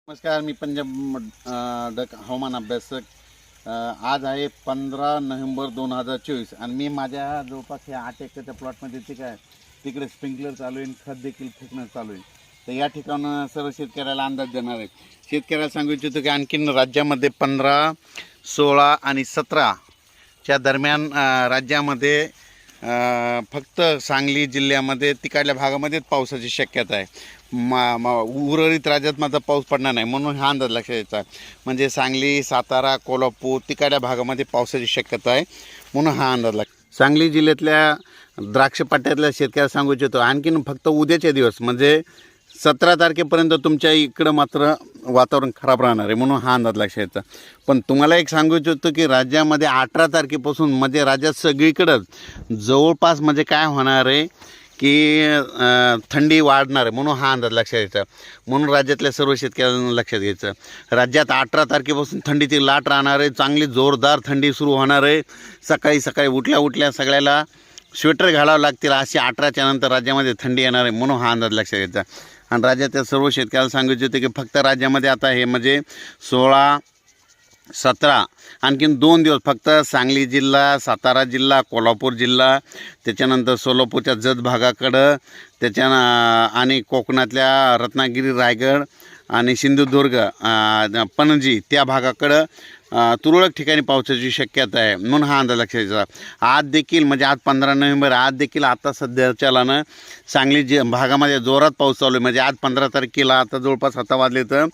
नमस्कार, मी पंजाब हवामान अभ्यासक. आज आहे 15 नोव्हेंबर 2024 आणि मी माझ्या जवळपास हे 8 एकरच्या प्लॉटमध्ये तिकडे स्प्रिंकलर चालू आहे, खत देखील फेकणं चालू आहे. तर या ठिकाणी सर्व शेतकऱ्याला अंदाज देणार आहे. शेतकऱ्याला सांगू इच्छितो की आणखीन राज्यामध्ये 15, 16 आणि 17च्या दरम्यान राज्यामध्ये फक्त सांगली जिल्ह्यामध्ये तिकडल्या भागामध्येच पावसाची शक्यता आहे. उर्वरित राज्यात मात्र पाऊस पडणार नाही, म्हणून हा अंदाज लक्षात द्यायचा. म्हणजे सांगली, सातारा, कोल्हापूर तिकडल्या भागामध्ये पावसाची शक्यता आहे, म्हणून हा अंदाज सांगली जिल्ह्यातल्या द्राक्ष पट्ट्यातल्या शेतकऱ्याला सांगू इच्छितो आणखीन फक्त उद्याचे दिवस म्हणजे 17 तारखेपर्यंत तुमच्या इकडं मात्र वातावरण खराब राहणार आहे, म्हणून हा अंदाज लक्षात यायचा. पण तुम्हाला एक सांगू इच्छितो की राज्यामध्ये 18 तारखेपासून म्हणजे राज्यात सगळीकडंच जवळपास म्हणजे काय होणार आहे की थंडी वाढणार आहे, म्हणून हा अंदाज लक्षात घ्यायचा. म्हणून राज्यातल्या सर्व शेतकऱ्यांना लक्षात घ्यायचं, राज्यात 18 तारखेपासून थंडीची लाट राहणार आहे. चांगली जोरदार थंडी सुरू होणार आहे. सकाळी सकाळी उठल्या सगळ्याला स्वेटर घालावं लागतील, अशी 18च्या नंतर राज्यामध्ये थंडी येणार आहे, म्हणून हा अंदाज लक्षात घ्यायचा. आणि राज्यातल्या सर्व शेतकऱ्याला सांगायचे होते की फक्त राज्यामध्ये आता हे म्हणजे 16, 17 आणखीन 2 दिवस फक्त सांगली जिल्हा, सातारा जिल्हा, कोल्हापूर जिल्हा, त्याच्यानंतर सोलापूरच्या जत भागाकडं, आणि कोकणातल्या रत्नागिरी, रायगड आणि सिंधुदुर्ग, पणजी त्या भागाकडं तुरळक ठिकाणी पावसाची शक्यता आहे, म्हणून हा अंदाज लक्षात घ्यायचा. आज देखील म्हणजे आज 15 नोव्हेंबर आज देखील आता सध्याच्यालानं सांगली भागामध्ये जोरात पाऊस चालू आहे. म्हणजे आज 15 तारखेला आता जवळपास 7 वाजले तर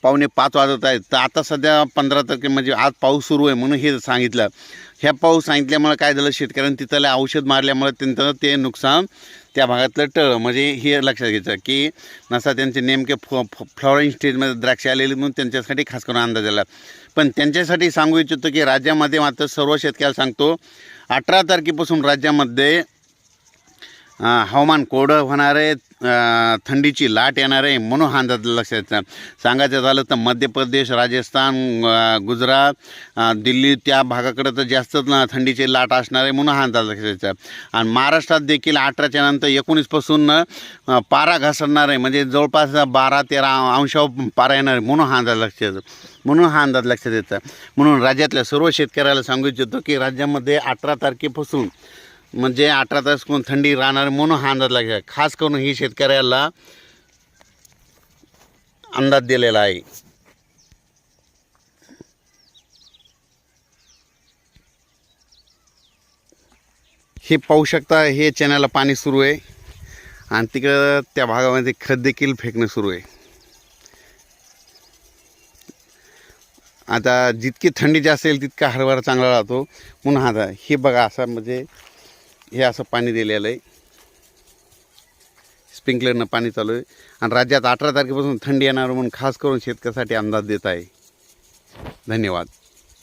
4:45 वाजत आहेत. तर आता सध्या 15 तारखे म्हणजे आज पाऊस सुरू आहे, म्हणून हे सांगितलं. ह्या पाऊस सांगितल्यामुळे काय झालं, शेतकऱ्यांनी तिथलं औषध मारल्यामुळे त्यांचं ते नुकसान त्या भागातलं टळलं. म्हणजे हे लक्षात घ्यायचं की नसा त्यांचे नेमके फ्लॉवरिंग स्टेजमध्ये द्राक्ष आलेली, म्हणून त्यांच्यासाठी खास करून अंदाज आला. पण त्यांच्यासाठी सांगू इच्छितो की राज्यामध्ये मात्र सर्व शेतकऱ्याला सांगतो 18 तारखेपासून राज्यामध्ये हवामान कोरडं होणार आहे, थंडीची लाट येणार आहे, म्हणून हा अंदाज लक्षात सांगायचं झालं तर मध्य प्रदेश, राजस्थान, गुजरात, दिल्ली त्या भागाकडे तर जास्तच थंडीची लाट असणार आहे, म्हणून हा अंदाज लक्षात. आणि महाराष्ट्रात देखील 18च्या नंतर 19पासून पारा घसरणार आहे, म्हणजे जवळपास 12-13 अंशावर पारा येणार आहे, म्हणून हा अंदाज लक्षात येतं. म्हणून राज्यातल्या सर्व शेतकऱ्याला सांगू इच्छितो की राज्यामध्ये 18 तारखेपासून म्हणजे 18 तारखेपासून थंडी राहणार, म्हणून हा अंदाज लागेल. खास करून ही शेतकऱ्याला अंदाज दिलेला आहे. हे पाहू शकता, हे चॅनलला पाणी सुरू आहे आणि तिकडं त्या भागामध्ये खत देखील फेकणं सुरू आहे. आता जितकी थंडी जास्त असेल तितका हरभरा चांगला राहतो, म्हणून हा हे बघा असं म्हणजे हे असं पाणी दिलेलं आहे, स्प्रिंकलरनं पाणी चालू आहे. आणि राज्यात 18 तारखेपासून थंडी येणार, म्हणून खास करून शेतकऱ्यासाठी अंदाज देत आहे. धन्यवाद.